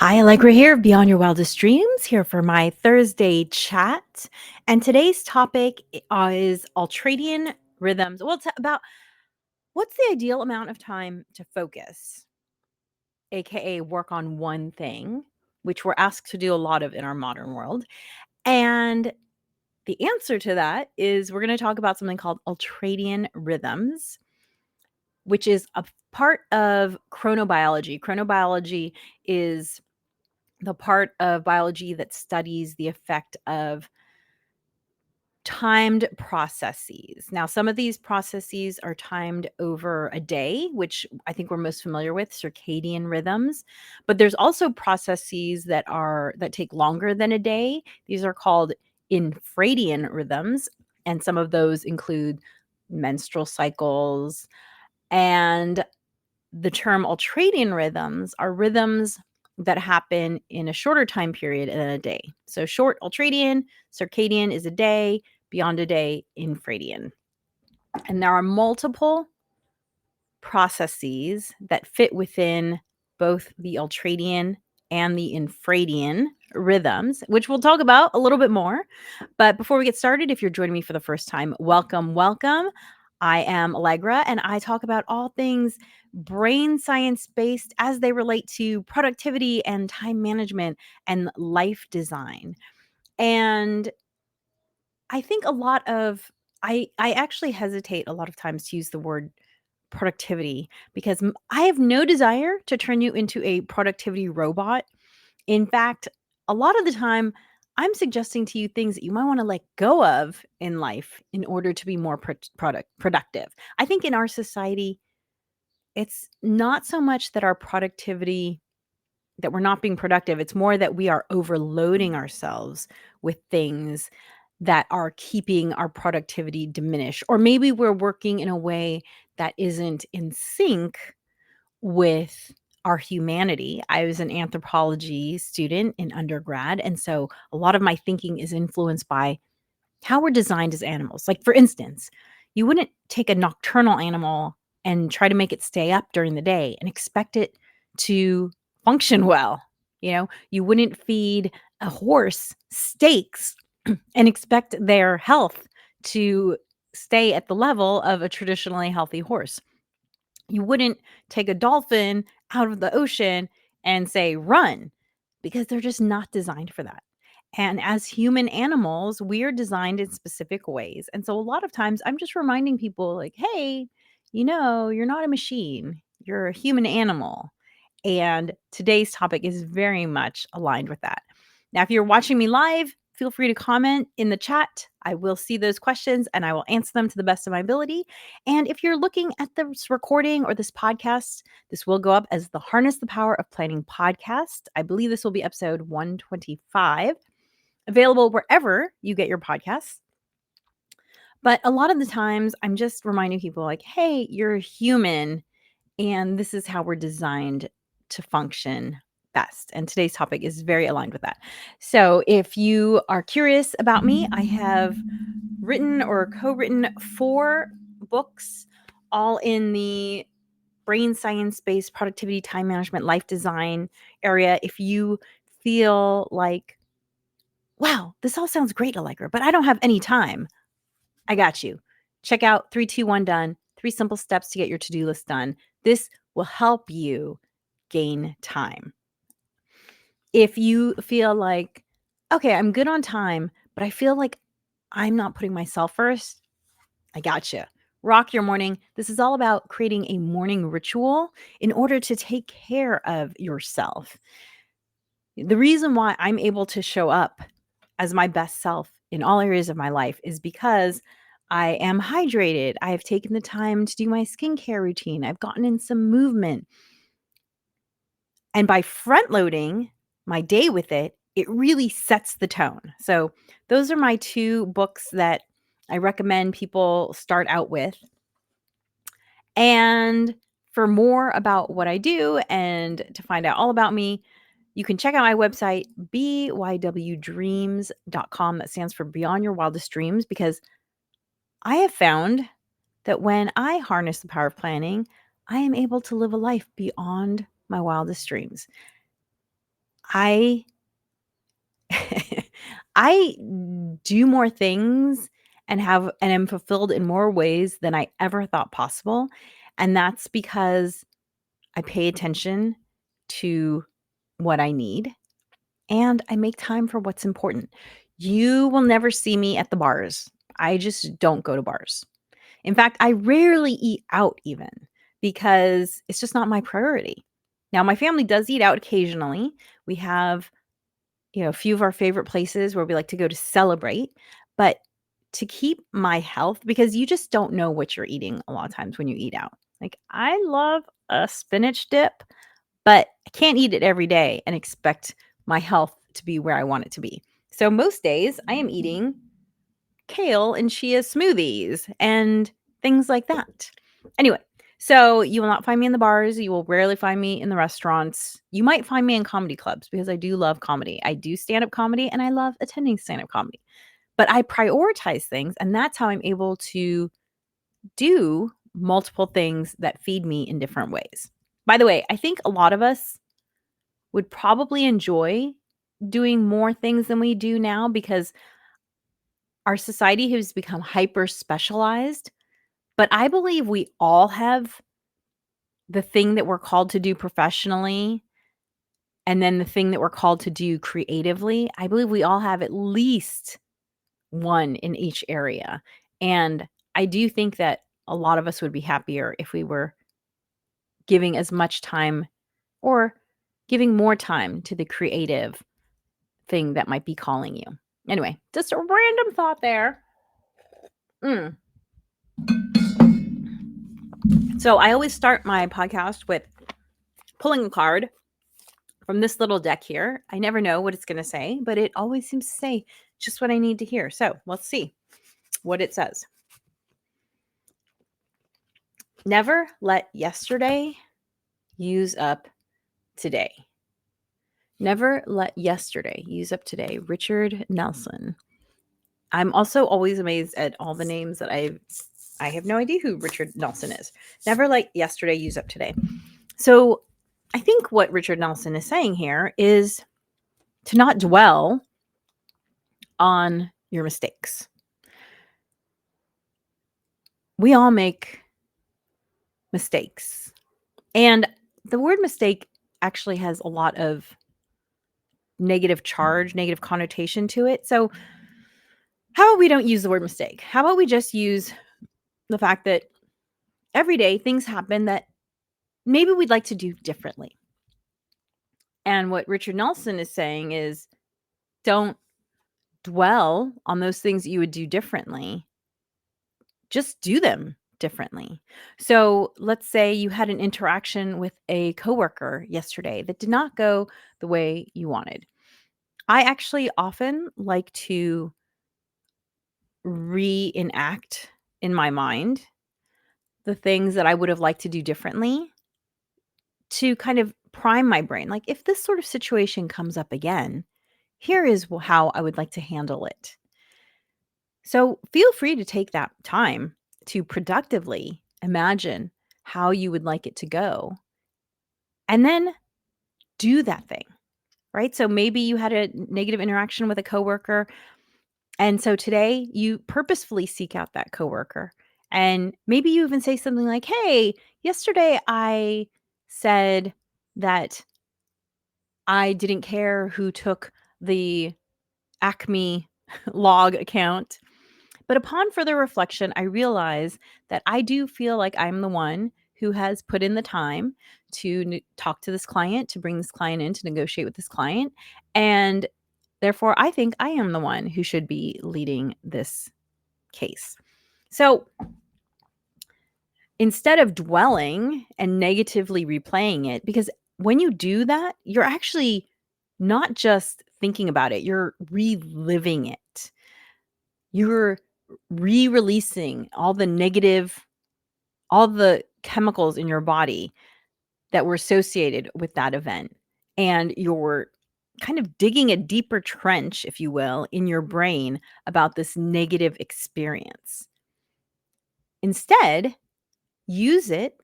Hi, Allegra here, Beyond Your Wildest Dreams, here for my Thursday chat. And today's topic is ultradian rhythms. Well, it's about what's the ideal amount of time to focus, aka work on one thing, which we're asked to do a lot of in our modern world. And the answer to that is we're going to talk about something called ultradian rhythms, which is a part of chronobiology. Chronobiology is the part of biology that studies the effect of timed processes. Now, some of these processes are timed over a day, which I think we're most familiar with, circadian rhythms. But there's also processes that take longer than a day. These are called infradian rhythms, and some of those include menstrual cycles. And the term ultradian rhythms are rhythms that happen in a shorter time period than a day. So short ultradian, circadian is a day, beyond a day, infradian. And there are multiple processes that fit within both the ultradian and the infradian rhythms, which we'll talk about a little bit more. But before we get started, if you're joining me for the first time, welcome, welcome. I am Allegra, and I talk about all things brain science based as they relate to productivity and time management and life design. And I think I actually hesitate a lot of times to use the word productivity because I have no desire to turn you into a productivity robot. In fact, a lot of the time, I'm suggesting to you things that you might want to let go of in life in order to be more productive. I think in our society, it's not so much that our productivity that we're not being productive. It's more that we are overloading ourselves with things that are keeping our productivity diminished. Or maybe we're working in a way that isn't in sync with our humanity. I was an anthropology student in undergrad. And so a lot of my thinking is influenced by how we're designed as animals. Like, for instance, you wouldn't take a nocturnal animal and try to make it stay up during the day and expect it to function well. You wouldn't feed a horse steaks and expect their health to stay at the level of a traditionally healthy horse. You wouldn't take a dolphin out of the ocean and say, run, because they're just not designed for that. And as human animals, we are designed in specific ways. And so a lot of times I'm just reminding people, like, hey, you're not a machine, you're a human animal. And today's topic is very much aligned with that. Now, if you're watching me live, feel free to comment in the chat. I will see those questions and I will answer them to the best of my ability. And if you're looking at this recording or this podcast, this will go up as the Harness the Power of Planning podcast. I believe this will be episode 125, available wherever you get your podcasts. But a lot of the times, I'm just reminding people, like, hey, you're a human, and this is how we're designed to function best. And today's topic is very aligned with that. So if you are curious about me, I have written or co-written 4 books, all in the brain science-based productivity, time management, life design area. If you feel like, wow, this all sounds great, Allegra, but I don't have any time, I got you. Check out 3, 2, 1 Done, 3 simple steps to get your to-do list done. This will help you gain time. If you feel like, okay, I'm good on time, but I feel like I'm not putting myself first, I gotcha. Rock your morning. This is all about creating a morning ritual in order to take care of yourself. The reason why I'm able to show up as my best self in all areas of my life is because I am hydrated. I have taken the time to do my skincare routine. I've gotten in some movement. And by front loading my day with it, it really sets the tone. So those are my 2 books that I recommend people start out with. And for more about what I do and to find out all about me, you can check out my website, bywdreams.com. That stands for Beyond Your Wildest Dreams, because I have found that when I harness the power of planning, I am able to live a life beyond my wildest dreams. I I do more things and am fulfilled in more ways than I ever thought possible, and that's because I pay attention to what I need and I make time for what's important. You will never see me at the bars. I just don't go to bars. In fact, I rarely eat out even because it's just not my priority. Now, my family does eat out occasionally. We have, a few of our favorite places where we like to go to celebrate, but to keep my health, because you just don't know what you're eating a lot of times when you eat out. Like, I love a spinach dip, but I can't eat it every day and expect my health to be where I want it to be. So most days I am eating kale and chia smoothies and things like that. Anyway, so you will not find me in the bars. You will rarely find me in the restaurants. You might find me in comedy clubs because I do love comedy. I do stand up comedy and I love attending stand up comedy. But I prioritize things, and that's how I'm able to do multiple things that feed me in different ways. By the way, I think a lot of us would probably enjoy doing more things than we do now because our society has become hyper specialized. But I believe we all have the thing that we're called to do professionally and then the thing that we're called to do creatively. I believe we all have at least one in each area. And I do think that a lot of us would be happier if we were giving as much time or giving more time to the creative thing that might be calling you. Anyway, just a random thought there. Mm. So I always start my podcast with pulling a card from this little deck here. I never know what it's going to say, but it always seems to say just what I need to hear. So let's see what it says. Never let yesterday use up today. Never let yesterday use up today. Richard Nelson. I'm also always amazed at all the names that I have no idea who Richard Nelson is. Never let yesterday use up today. So I think what Richard Nelson is saying here is to not dwell on your mistakes. We all make mistakes. And the word mistake actually has a lot of negative charge, negative connotation to it. So how about we don't use the word mistake? How about we just use the fact that every day things happen that maybe we'd like to do differently. And what Richard Nelson is saying is don't dwell on those things that you would do differently. Just do them differently. So let's say you had an interaction with a coworker yesterday that did not go the way you wanted. I actually often like to reenact in my mind the things that I would have liked to do differently to kind of prime my brain. Like, if this sort of situation comes up again, here is how I would like to handle it. So feel free to take that time to productively imagine how you would like it to go and then do that thing, right? So maybe you had a negative interaction with a coworker. And so today you purposefully seek out that coworker. And maybe you even say something like, hey, yesterday I said that I didn't care who took the Acme log account. But upon further reflection, I realize that I do feel like I'm the one who has put in the time to talk to this client, to bring this client in, to negotiate with this client. And therefore, I think I am the one who should be leading this case. So instead of dwelling and negatively replaying it, because when you do that, you're actually not just thinking about it, you're reliving it. You're re-releasing all the chemicals in your body that were associated with that event. And you're kind of digging a deeper trench, if you will, in your brain about this negative experience. Instead, use it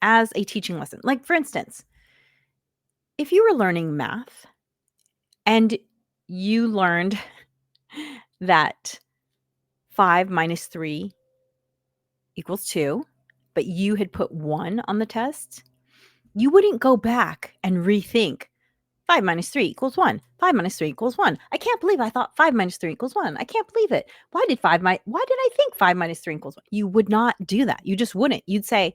as a teaching lesson. Like, for instance, if you were learning math And you learned that 5 minus 3 equals 2, but you had put 1 on the test, you wouldn't go back and rethink 5 minus 3 equals 1. 5 minus 3 equals 1. I can't believe I thought 5 minus 3 equals 1. I can't believe it. Why did I think 5 minus 3 equals 1? You would not do that. You just wouldn't. You'd say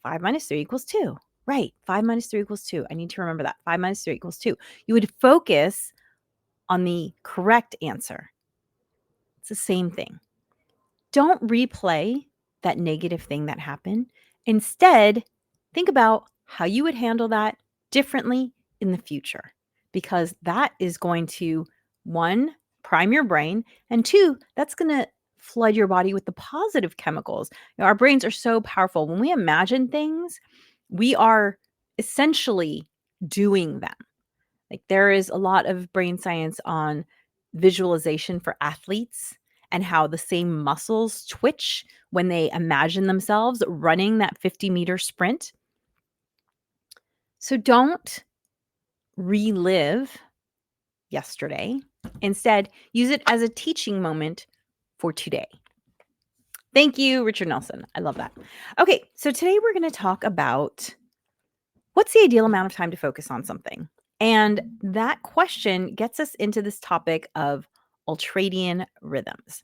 5 minus 3 equals 2. Right. 5 minus 3 equals 2. I need to remember that. 5 minus 3 equals 2. You would focus on the correct answer. It's the same thing. Don't replay that negative thing that happened. Instead, think about how you would handle that differently in the future, because that is going to, one, prime your brain, and two, that's going to flood your body with the positive chemicals. Our brains are so powerful. When we imagine things, we are essentially doing them. Like, there is a lot of brain science on visualization for athletes and how the same muscles twitch when they imagine themselves running that 50-meter sprint. So don't relive yesterday. Instead, use it as a teaching moment for today. Thank you, Richard Nelson. I love that. Okay, so today we're going to talk about what's the ideal amount of time to focus on something. And that question gets us into this topic of ultradian rhythms.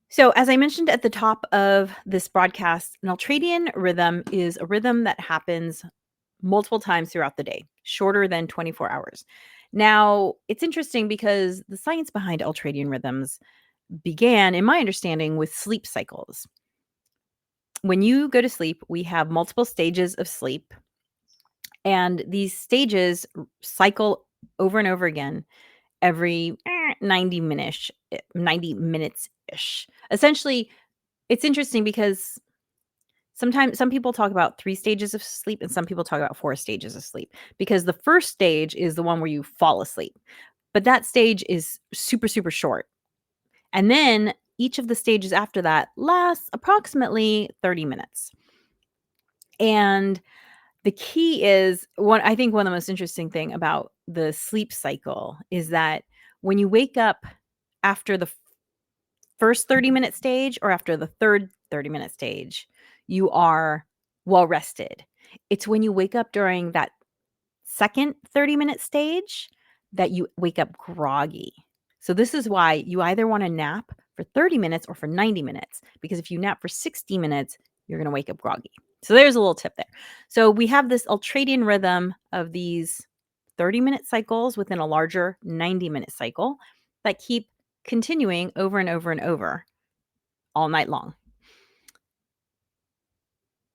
So, as I mentioned at the top of this broadcast, an ultradian rhythm is a rhythm that happens multiple times throughout the day, shorter than 24 hours. Now, it's interesting because the science behind ultradian rhythms began, in my understanding, with sleep cycles. When you go to sleep, we have multiple stages of sleep, and these stages cycle over and over again every 90 minutes ish. Essentially, it's interesting because sometimes some people talk about 3 stages of sleep and some people talk about 4 stages of sleep, because the first stage is the one where you fall asleep. But that stage is super, super short. And then each of the stages after that lasts approximately 30 minutes. And the key is, I think one of the most interesting thing about the sleep cycle is that when you wake up after the first 30-minute stage or after the third 30-minute stage, you are well rested. It's when you wake up during that second 30-minute stage that you wake up groggy. So this is why you either want to nap for 30 minutes or for 90 minutes, because if you nap for 60 minutes, you're going to wake up groggy. So there's a little tip there. So we have this ultradian rhythm of these 30-minute cycles within a larger 90-minute cycle that keep continuing over and over and over all night long.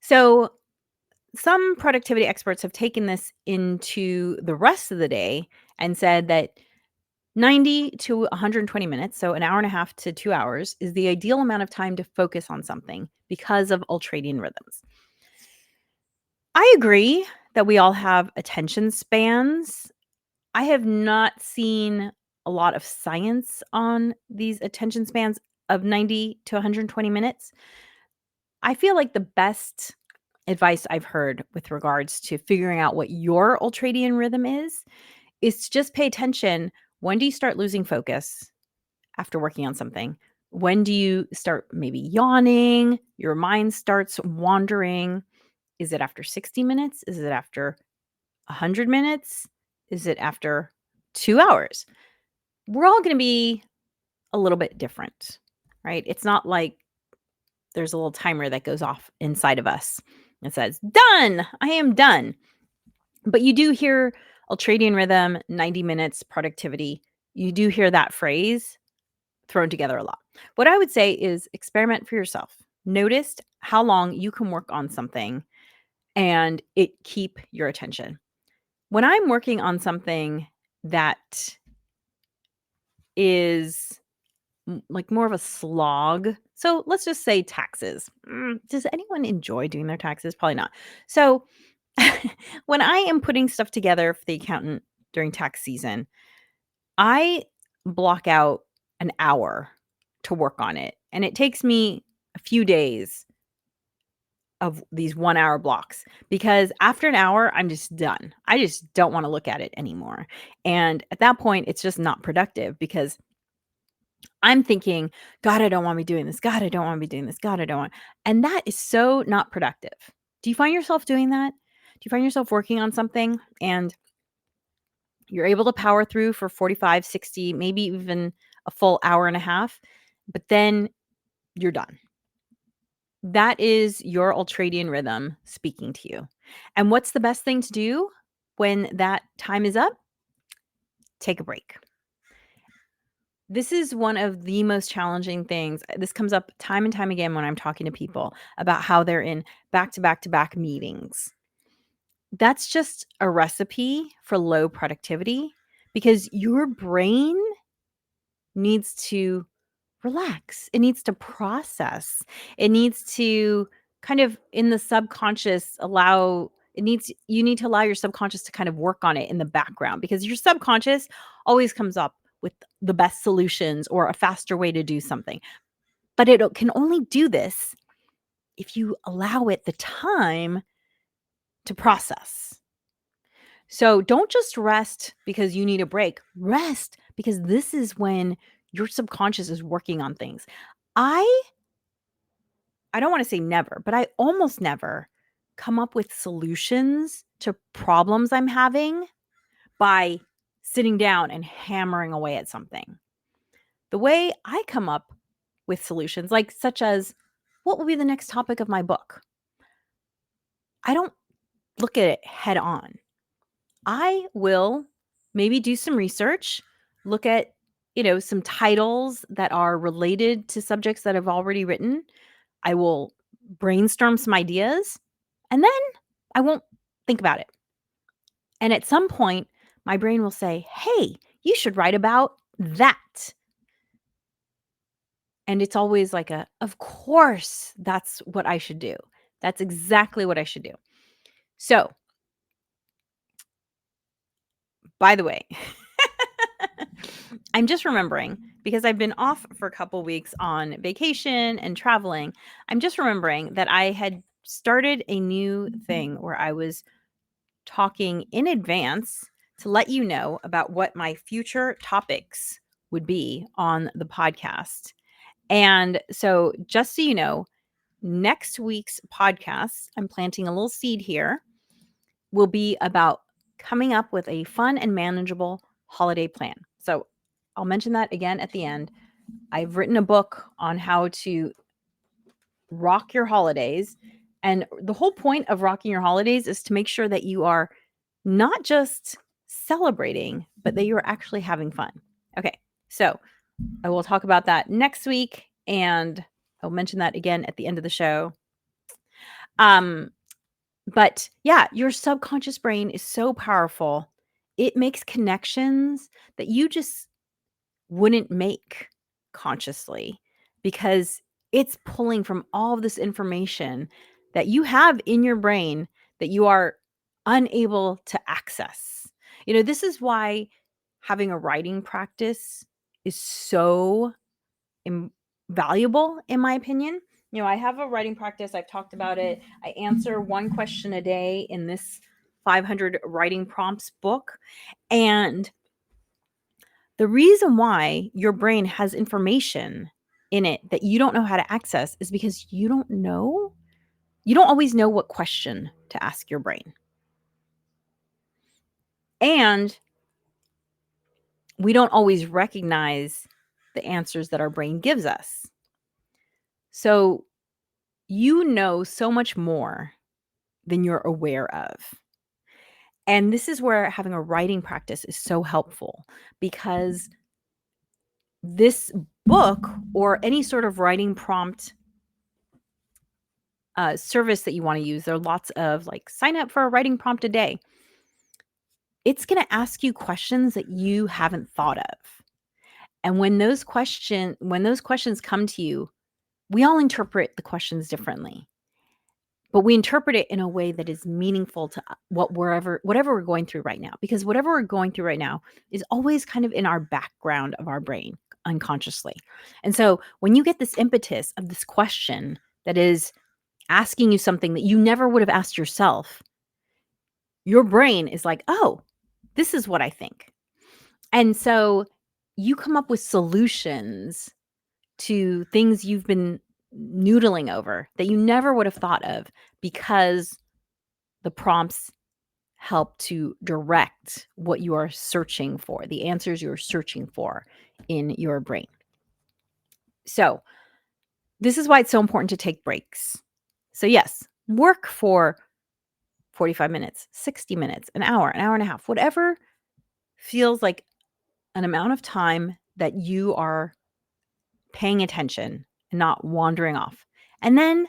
So some productivity experts have taken this into the rest of the day and said that 90 to 120 minutes, so an hour and a half to 2 hours, is the ideal amount of time to focus on something because of ultradian rhythms. I agree that we all have attention spans. I have not seen a lot of science on these attention spans of 90 to 120 minutes. I feel like the best advice I've heard with regards to figuring out what your ultradian rhythm is to just pay attention. When do you start losing focus after working on something? When do you start maybe yawning? Your mind starts wandering. Is it after 60 minutes? Is it after 100 minutes? Is it after 2 hours? We're all going to be a little bit different, right? It's not like there's a little timer that goes off inside of us and says, done, I am done. But you do hear ultradian rhythm, 90 minutes productivity. You do hear that phrase thrown together a lot. What I would say is experiment for yourself. Notice how long you can work on something and it keep your attention. When I'm working on something that is like more of a slog, so let's just say taxes. Does anyone enjoy doing their taxes? Probably not. So when I am putting stuff together for the accountant during tax season, I block out an hour to work on it. And it takes me a few days of these 1 hour blocks, because after an hour, I'm just done. I just don't want to look at it anymore. And at that point, it's just not productive because I'm thinking, God, I don't want to be doing this. God, I don't want to be doing this. God, I don't want. And that is so not productive. Do you find yourself doing that? Do you find yourself working on something and you're able to power through for 45, 60, maybe even a full hour and a half, but then you're done? That is your ultradian rhythm speaking to you. And what's the best thing to do when that time is up? Take a break. This is one of the most challenging things. This comes up time and time again when I'm talking to people about how they're in back to back to back meetings. That's just a recipe for low productivity because your brain needs to relax. It needs to process. It needs to kind of in the subconscious you need to allow your subconscious to kind of work on it in the background, because your subconscious always comes up with the best solutions or a faster way to do something. But it can only do this if you allow it the time to process. So don't just rest because you need a break. Rest because this is when your subconscious is working on things. I don't want to say never, but I almost never come up with solutions to problems I'm having by sitting down and hammering away at something. The way I come up with solutions, like such as what will be the next topic of my book? I don't look at it head on. I will maybe do some research, look at, some titles that are related to subjects that I've already written. I will brainstorm some ideas, and then I won't think about it. And at some point, my brain will say, "Hey, you should write about that." And it's always like of course, that's what I should do. That's exactly what I should do. So, by the way, I'm just remembering, because I've been off for a couple weeks on vacation and traveling. I'm just remembering that I had started a new thing where I was talking in advance to let you know about what my future topics would be on the podcast. And so, just so you know, next week's podcast, I'm planting a little seed here, will be about coming up with a fun and manageable holiday plan. So, I'll mention that again at the end. I've written a book on how to rock your holidays. And the whole point of rocking your holidays is to make sure that you are not just celebrating, but that you're actually having fun. Okay, so I will talk about that next week, and I'll mention that again at the end of the show. But yeah, your subconscious brain is so powerful. It makes connections that you just wouldn't make consciously, because it's pulling from all of this information that you have in your brain that you are unable to access. This is why having a writing practice is so valuable, in my opinion. I have a writing practice. I've talked about it. I answer one question a day in this 500 writing prompts book. And the reason why your brain has information in it that you don't know how to access is because you don't always know what question to ask your brain. And we don't always recognize the answers that our brain gives us. So you know so much more than you're aware of. And this is where having a writing practice is so helpful, because this book or any sort of writing prompt service that you want to use, there are lots of like sign up for a writing prompt a day. It's going to ask you questions that you haven't thought of. And when those questions come to you, we all interpret the questions differently. But we interpret it in a way that is meaningful to whatever we're going through right now. Because whatever we're going through right now is always kind of in our background of our brain unconsciously. And so when you get this impetus of this question that is asking you something that you never would have asked yourself, your brain is like, oh, this is what I think. And so you come up with solutions to things you've been noodling over that you never would have thought of because the prompts help to direct what you are searching for, the answers you're searching for in your brain. So, this is why it's so important to take breaks. So, yes, work for 45 minutes, 60 minutes, an hour and a half, whatever feels like an amount of time that you are paying attention and not wandering off. And then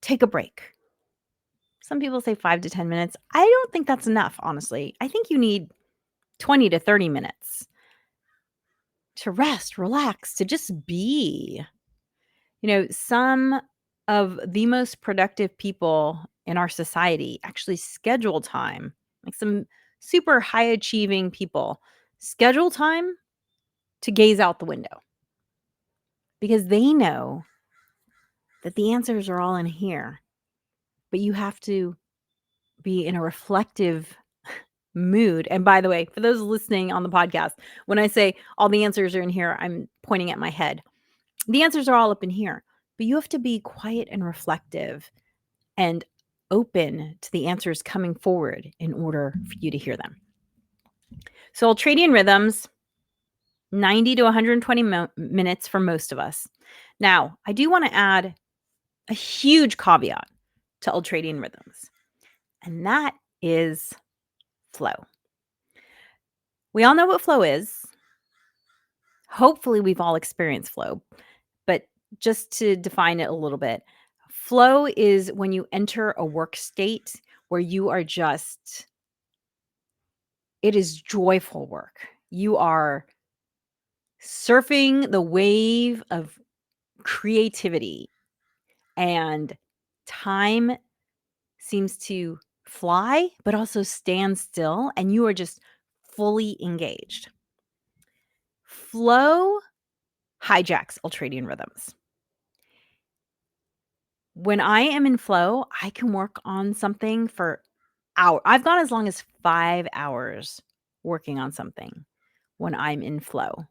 take a break. Some people say 5 to 10 minutes. I don't think that's enough, honestly. I think you need 20 to 30 minutes to rest, relax, to just be. Some of the most productive people in our society actually schedule time, like some super high achieving people schedule time to gaze out the window because they know that the answers are all in here. But you have to be in a reflective mood. And by the way, for those listening on the podcast, when I say all the answers are in here, I'm pointing at my head. The answers are all up in here, but you have to be quiet and reflective and open to the answers coming forward in order for you to hear them. So Ultradian Rhythms, 90 to 120 minutes for most of us. Now, I do want to add a huge caveat to Ultradian Rhythms, and that is flow. We all know what flow is. Hopefully, we've all experienced flow, but just to define it a little bit, flow is when you enter a work state where you are just, it is joyful work. You are surfing the wave of creativity, and time seems to fly, but also stand still, and you are just fully engaged. Flow hijacks ultradian rhythms. When I am in flow, I can work on something for hours. I've gone as long as 5 hours working on something when I'm in flow.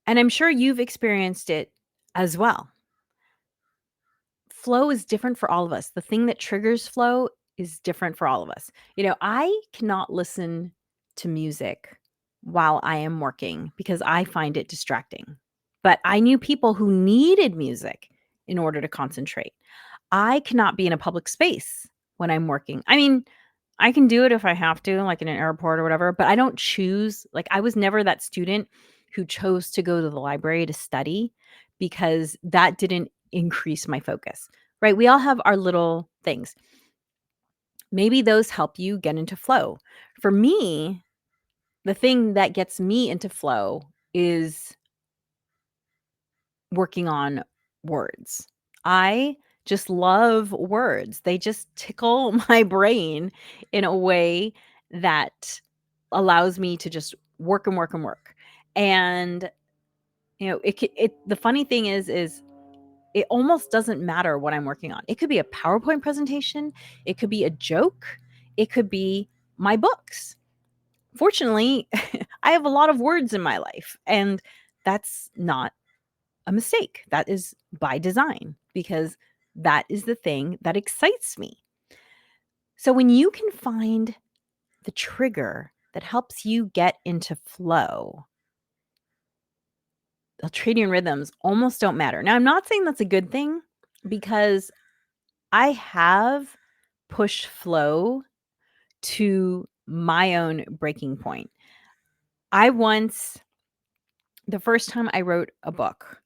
And I'm sure you've experienced it as well. Flow is different for all of us. The thing that triggers flow is different for all of us. I cannot listen to music while I am working because I find it distracting. But I knew people who needed music in order to concentrate. I cannot be in a public space when I'm working. I mean, I can do it if I have to, like in an airport or whatever, but I don't choose. Like, I was never that student who chose to go to the library to study because that didn't increase my focus, right? We all have our little things. Maybe those help you get into flow. For me, the thing that gets me into flow is working on words. I just love words. They just tickle my brain in a way that allows me to just work and work and work. And the funny thing is it almost doesn't matter what I'm working on. It could be a PowerPoint presentation, it could be a joke, it could be my books. Fortunately, I have a lot of words in my life, and that's not a mistake. That is by design because that is the thing that excites me. So when you can find the trigger that helps you get into flow, ultradian rhythms almost don't matter. Now, I'm not saying that's a good thing because I have pushed flow to my own breaking point. The first time I wrote a book,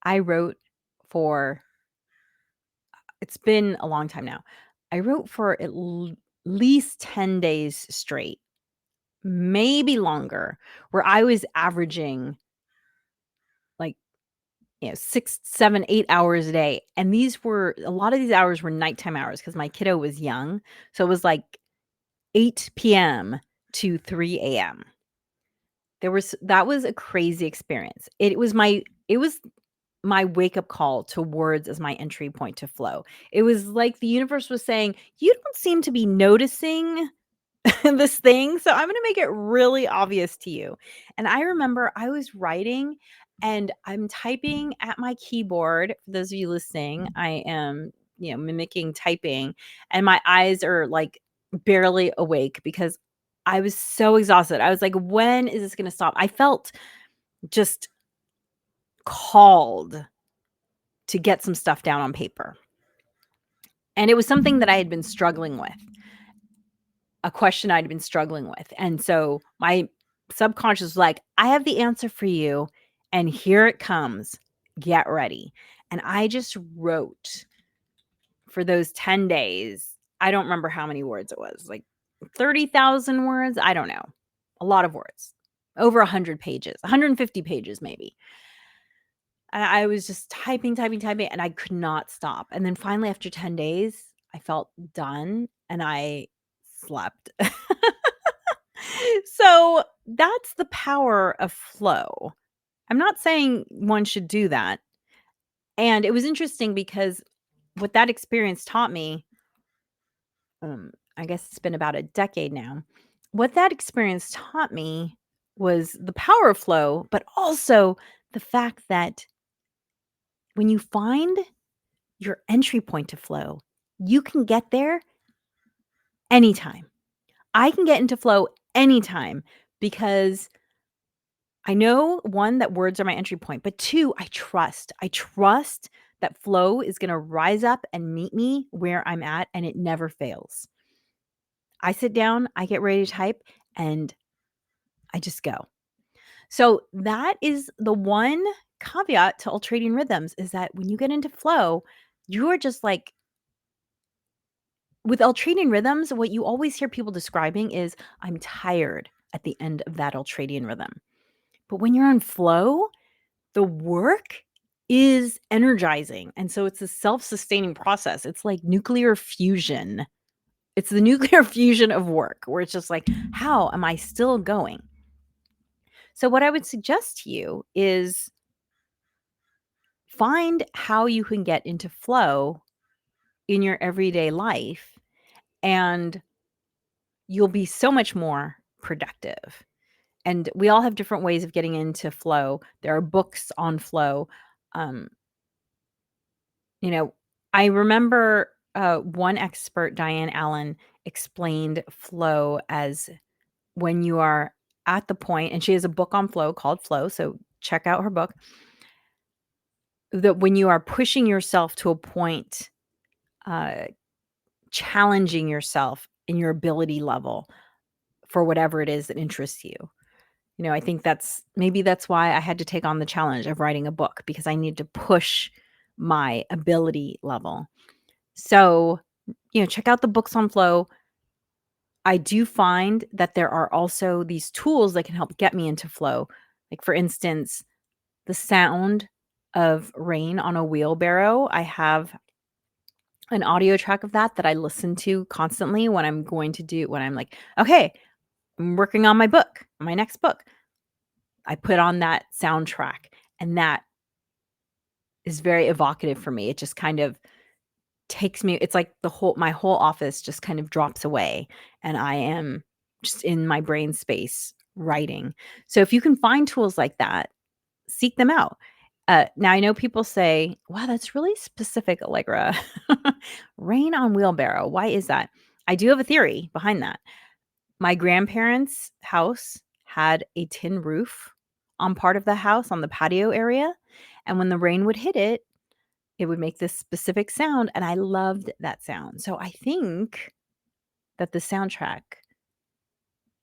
I wrote for, it's been a long time now. I wrote for at least 10 days straight, maybe longer, where I was averaging like 6, 7, 8 hours a day. And a lot of these hours were nighttime hours because my kiddo was young. So it was like 8 p.m. to 3 a.m. That was a crazy experience. It was my wake-up call to words as my entry point to flow. It was like the universe was saying, "You don't seem to be noticing this thing, so I'm gonna make it really obvious to you." And I remember I was writing and I'm typing at my keyboard. For those of you listening, I am, mimicking typing, and my eyes are like barely awake because I was so exhausted. I was like, when is this gonna stop? I felt just called to get some stuff down on paper. And it was something that I had been struggling with, a question I'd been struggling with. And so my subconscious was like, I have the answer for you. And here it comes. Get ready. And I just wrote for those 10 days. I don't remember how many words it was, like 30,000 words. I don't know. A lot of words, over 100 pages, 150 pages maybe. And I was just typing, and I could not stop. And then finally, after 10 days, I felt done and I slept. So that's the power of flow. I'm not saying one should do that. And it was interesting because what that experience taught me, I guess it's been about a decade now. What that experience taught me was the power of flow, but also the fact that when you find your entry point to flow, you can get there anytime. I can get into flow anytime because I know, one, that words are my entry point, but two, I trust. I trust that flow is going to rise up and meet me where I'm at, and it never fails. I sit down, I get ready to type, and I just go. So that is the one caveat to Ultradian Rhythms, is that when you get into flow, you are just like, with Ultradian Rhythms, what you always hear people describing is, I'm tired at the end of that Ultradian rhythm. But when you're on flow, the work is energizing. And so it's a self-sustaining process. It's like nuclear fusion. It's the nuclear fusion of work, where it's just like, how am I still going? So what I would suggest to you is find how you can get into flow in your everyday life, and you'll be so much more productive. And we all have different ways of getting into flow. There are books on flow. Um, I remember one expert, Diane Allen, explained flow as when you are at the point, and she has a book on flow called Flow, so check out her book, that when you are pushing yourself to a point, uh, challenging yourself in your ability level for whatever it is that interests you. I think that's why I had to take on the challenge of writing a book, because I need to push my ability level. So, check out the books on flow. I do find that there are also these tools that can help get me into flow. Like, for instance, the sound of rain on a wheelbarrow. I have an audio track of that I listen to constantly when I'm like, okay, I'm working on my next book. I put on that soundtrack, and that is very evocative for me. It just kind of takes me, it's like my whole office just kind of drops away, and I am just in my brain space writing. So if you can find tools like that, seek them out. Now I know people say, wow, that's really specific, Allegra. Rain on wheelbarrow. Why is that? I do have a theory behind that. My grandparents' house had a tin roof on part of the house, on the patio area. And when the rain would hit it, it would make this specific sound, and I loved that sound. So I think that the soundtrack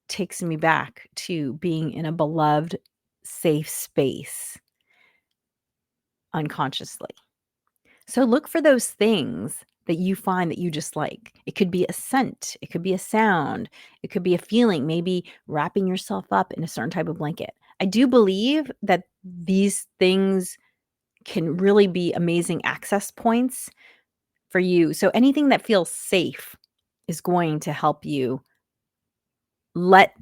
takes me back to being in a beloved, safe space unconsciously. So look for those things that you find that you just like. It could be a scent, it could be a sound, it could be a feeling, maybe wrapping yourself up in a certain type of blanket. I do believe that these things can really be amazing access points for you. So anything that feels safe is going to help you let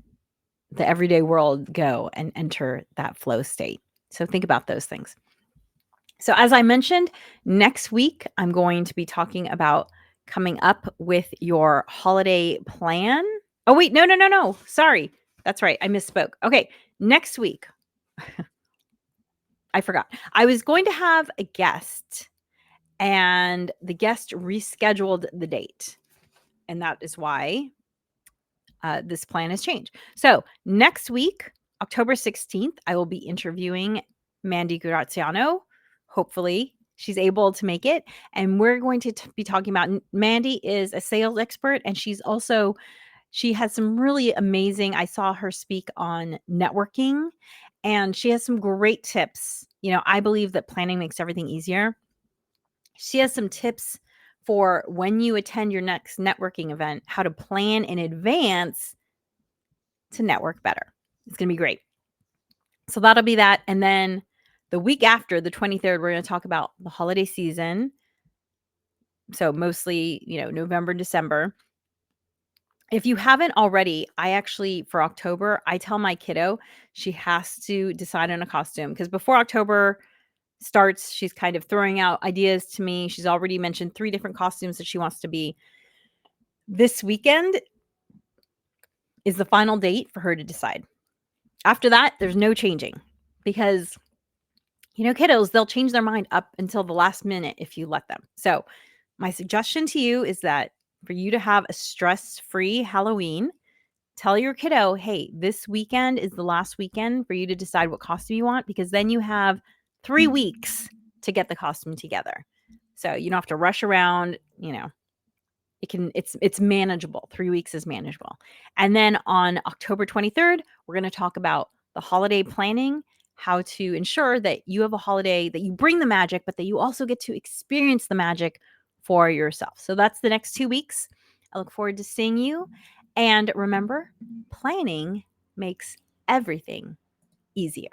the everyday world go and enter that flow state. So think about those things. So as I mentioned, next week, I'm going to be talking about coming up with your holiday plan. Oh, wait, no. Sorry. That's right. I misspoke. Okay, next week, I forgot. I was going to have a guest, and the guest rescheduled the date. And that is why this plan has changed. So next week, October 16th, I will be interviewing Mandi Graziano. Hopefully, she's able to make it. And we're going to be talking about Mandi is a sales expert, and she has some really amazing. I saw her speak on networking, and she has some great tips. I believe that planning makes everything easier. She has some tips for when you attend your next networking event, how to plan in advance to network better. It's going to be great. So that'll be that. And then the week after, the 23rd, we're going to talk about the holiday season. So mostly, November, December. If you haven't already, for October, I tell my kiddo she has to decide on a costume, because before October starts, she's kind of throwing out ideas to me. She's already mentioned 3 different costumes that she wants to be. This weekend is the final date for her to decide. After that, there's no changing, because kiddos, they'll change their mind up until the last minute if you let them. So my suggestion to you is that for you to have a stress-free Halloween, tell your kiddo, hey, this weekend is the last weekend for you to decide what costume you want, because then you have 3 weeks to get the costume together. So you don't have to rush around, it's manageable. 3 weeks is manageable. And then on October 23rd, we're going to talk about the holiday planning, how to ensure that you have a holiday, that you bring the magic, but that you also get to experience the magic for yourself. So that's the next 2 weeks. I look forward to seeing you. And remember, planning makes everything easier.